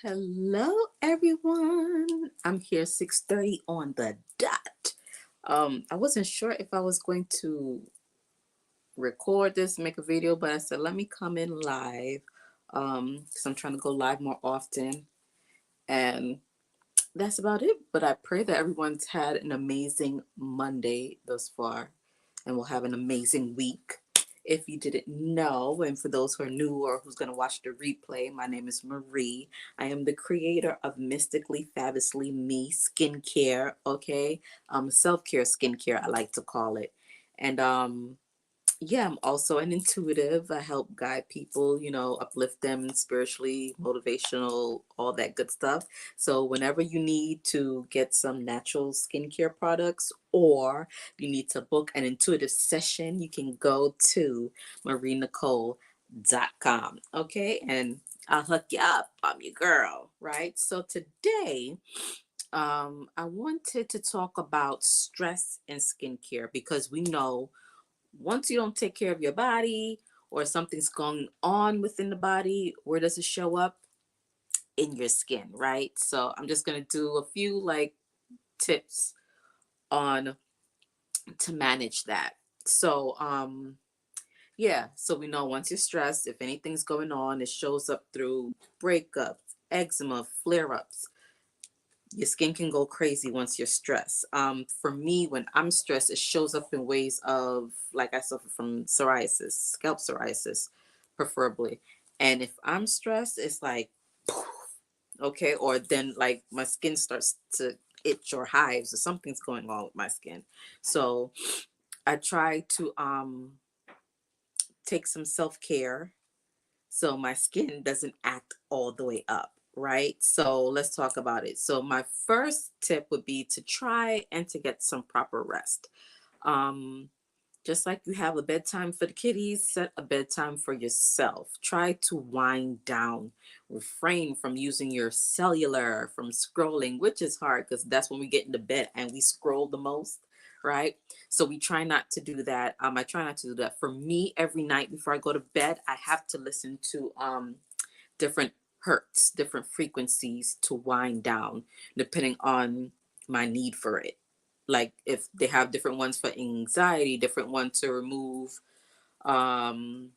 Hello, everyone. I'm here 6:30 on the dot. I wasn't sure if I was going to record this, make a video, but I said let me come in live. Because I'm trying to go live more often, and that's about it. But I pray that everyone's had an amazing Monday thus far, and will have an amazing week. If you didn't know, and for those who are new or who's going to watch the replay, my name is Marie. I am the creator of Mystically Fabulously Me Skincare, okay? Self-care skincare, I like to call it. And yeah, I'm also an intuitive. I help guide people, uplift them spiritually, motivational, all that good stuff. So, whenever you need to get some natural skincare products or you need to book an intuitive session, you can go to mariennicole.com. Okay. And I'll hook you up. I'm your girl. Right. So, today, I wanted to talk about stress and skincare because we know once you don't take care of your body or something's going on within the body, where does it show up? In your skin, right? So I'm just going to do a few tips on to manage that. So yeah, so we know once you're stressed, if anything's going on, it shows up through breakups, eczema, flare-ups. Your skin can go crazy once you're stressed. For me, when I'm stressed, it shows up in ways of like I suffer from psoriasis, scalp psoriasis, preferably. And if I'm stressed, it's like, okay, or then like my skin starts to itch or hives or something's going on with my skin. So I try to take some self care so my skin doesn't act all the way up, right? So let's talk about it. So my first tip would be to try and to get some proper rest. um just like you have a bedtime for the kiddies, set a bedtime for yourself. Try to wind down. Refrain from using your cellular, from scrolling, which is hard because that's when we get into bed and we scroll the most, right? So we try not to do that. I try not to do that. For me, every night before I go to bed, I have to listen to different hertz, different frequencies to wind down, depending on my need for it. Like if they have different ones for anxiety, different ones to remove, um,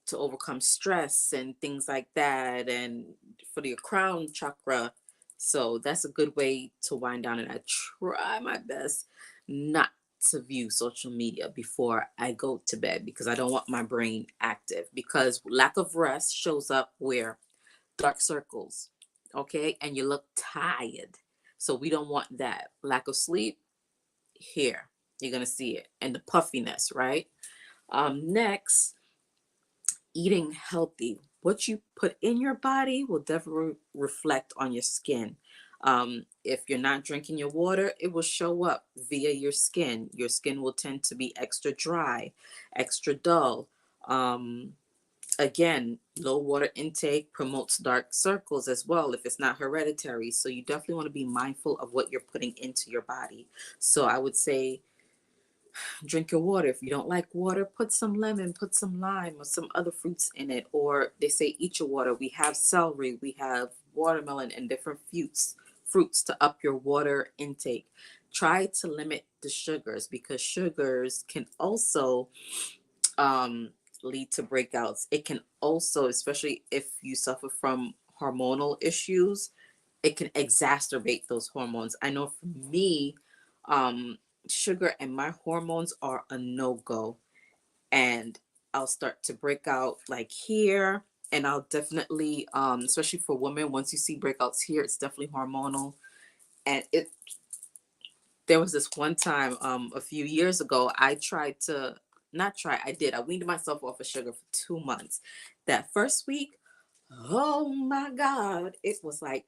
to overcome stress and things like that, and for the crown chakra. So that's a good way to wind down. And I try my best not to view social media before I go to bed because I don't want my brain active. Because lack of rest shows up where dark circles, okay, and you look tired. So we don't want that. Lack of sleep, here you're gonna see it, and the puffiness, right? Next, eating healthy. What you put in your body will definitely reflect on your skin. If you're not drinking your water, it will show up via your skin. Your skin will tend to be extra dry, extra dull. Um, Again, low water intake promotes dark circles as well if it's not hereditary. So you definitely want to be mindful of what you're putting into your body. So I would say drink your water. If you don't like water, put some lemon, put some lime or some other fruits in it. Or they say eat your water. We have celery, we have watermelon and different fruits to up your water intake. Try to limit the sugars because sugars can also um, lead to breakouts. It can also, especially if you suffer from hormonal issues, it can exacerbate those hormones. I know for me, um, sugar and my hormones are a no go. And I'll start to break out like here. And I'll definitely, especially for women, once you see breakouts here, it's definitely hormonal. And there was this one time a few years ago I tried to not try I did I weaned myself off of sugar for 2 months. That first week, oh my god, it was like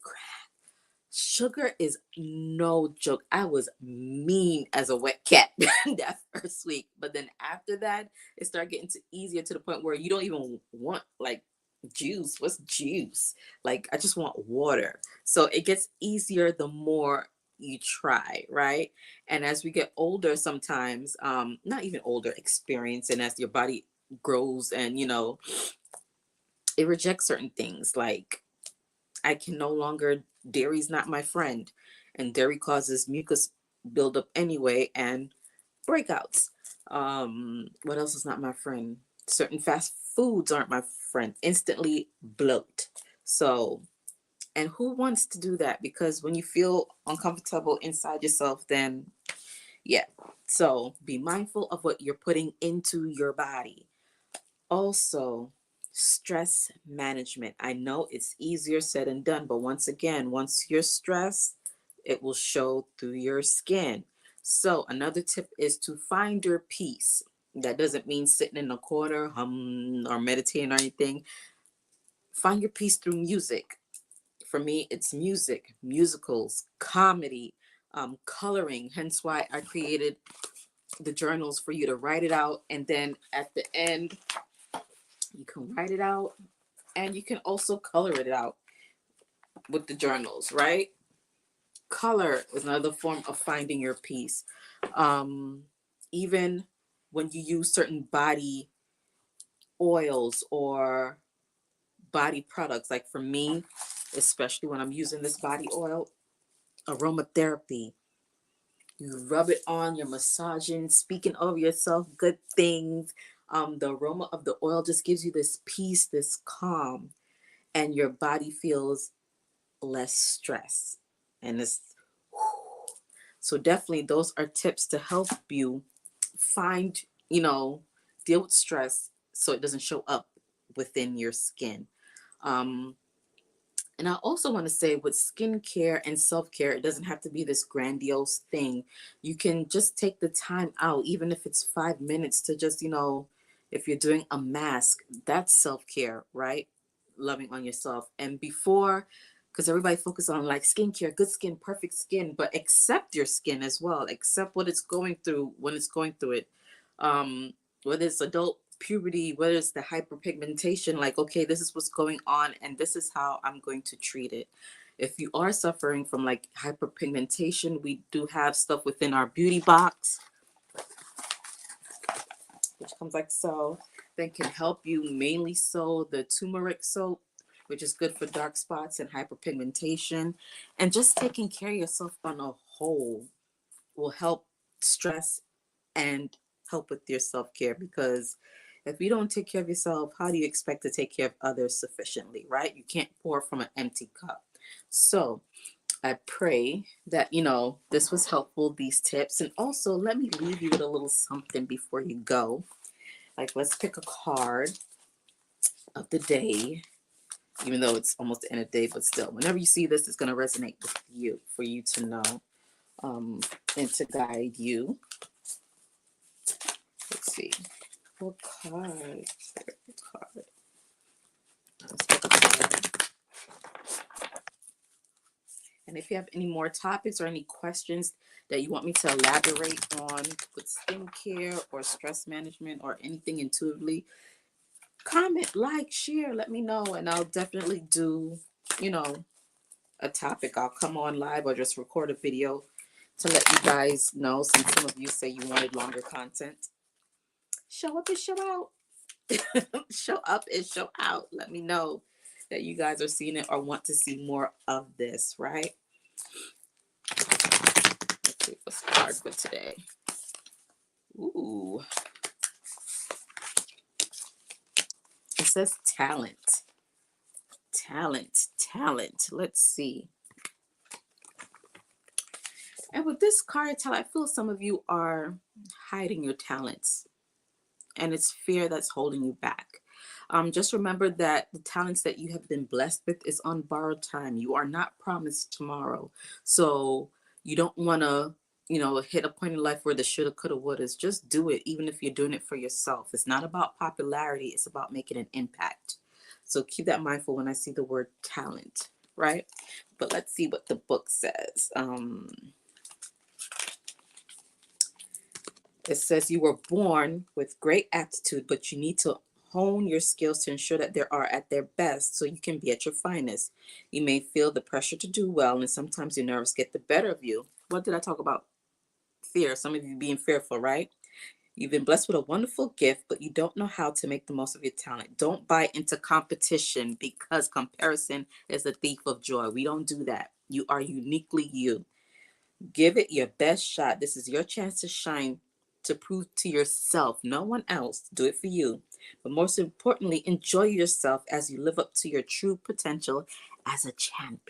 sugar is no joke. I was mean as a wet cat that first week, but then after that it started getting easier to the point where you don't even want like juice. What's juice? Like I just want water. So it gets easier the more you try, right? And as we get older, sometimes not even older, experience, and as your body grows and it rejects certain things like I can no longer, dairy's not my friend. And dairy causes mucus buildup anyway and breakouts. What else is not my friend? Certain fast foods aren't my friend. Instantly bloat. So, and who wants to do that? Because when you feel uncomfortable inside yourself, then yeah. So be mindful of what you're putting into your body. Also, stress management. I know it's easier said than done, but once again, once you're stressed, it will show through your skin. So, another tip is to find your peace. That doesn't mean sitting in a corner, or meditating or anything. Find your peace through music. For me, it's music, musicals, comedy, coloring. Hence why I created the journals for you to write it out. And then at the end, you can write it out and you can also color it out with the journals, right? Color is another form of finding your peace. Um, Even when you use certain body oils or body products, like for me, especially when I'm using this body oil, aromatherapy. You rub it on, you're massaging, speaking over yourself, good things. The aroma of the oil just gives you this peace, this calm, and your body feels less stress. And it's so definitely those are tips to help you find, deal with stress so it doesn't show up within your skin. Um, And I also want to say with skincare and self care, it doesn't have to be this grandiose thing. You can just take the time out, even if it's 5 minutes, to just, if you're doing a mask, that's self care, right? Loving on yourself. And before, because everybody focuses on like skincare, good skin, perfect skin, but accept your skin as well. Accept what it's going through when it's going through it. Um, Whether it's adult puberty, whether it's the hyperpigmentation, like, okay, this is what's going on and this is how I'm going to treat it. If you are suffering from like hyperpigmentation, we do have stuff within our beauty box, which comes like so, that can help you, mainly so the turmeric soap, which is good for dark spots and hyperpigmentation. And just taking care of yourself on a whole will help stress and help with your self-care, because if you don't take care of yourself, how do you expect to take care of others sufficiently, right? You can't pour from an empty cup. So I pray that this was helpful, these tips. And also let me leave you with a little something before you go. Like, let's pick a card of the day, even though it's almost the end of the day, but still, whenever you see this, it's going to resonate with you, for you to know, and to guide you. Let's see. What card? What card? Let's pick a card. And if you have any more topics or any questions that you want me to elaborate on with skincare or stress management or anything intuitively, comment, like, share, let me know, and I'll definitely do, a topic. I'll come on live or just record a video to let you guys know, since some of you say you wanted longer content. Show up and show out. Show up and show out. Let me know that you guys are seeing it or want to see more of this, right? Let's see what's the card for today. Ooh. It says talent. Talent. Talent. Let's see. And with this card, I feel some of you are hiding your talents, and it's fear that's holding you back. Just remember that the talents that you have been blessed with is on borrowed time. You are not promised tomorrow. So you don't want to, hit a point in life where the shoulda, coulda, wouldas. Just do it, even if you're doing it for yourself. It's not about popularity. It's about making an impact. So keep that mindful when I see the word talent, right? But let's see what the book says. It says you were born with great aptitude, but you need to hone your skills to ensure that they are at their best so you can be at your finest. You may feel the pressure to do well, and sometimes your nerves get the better of you. What did I talk about? Fear. Some of you being fearful, right? You've been blessed with a wonderful gift, but you don't know how to make the most of your talent. Don't buy into competition because comparison is a thief of joy. We don't do that. You are uniquely you. Give it your best shot. This is your chance to shine, to prove to yourself, no one else, do it for you. But most importantly, enjoy yourself as you live up to your true potential as a champion.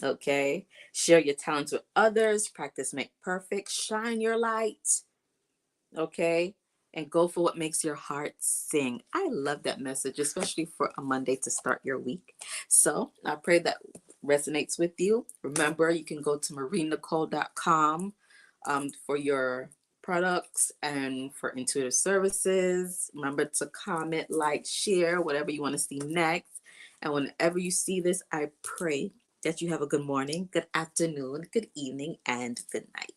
Okay? Share your talents with others. Practice make perfect. Shine your light. Okay? And go for what makes your heart sing. I love that message, especially for a Monday to start your week. So I pray that resonates with you. Remember, you can go to marinenicole.com for your products and for intuitive services. Remember to comment, like, share, whatever you want to see next. And whenever you see this, I pray that you have a good morning, good afternoon, good evening, and good night.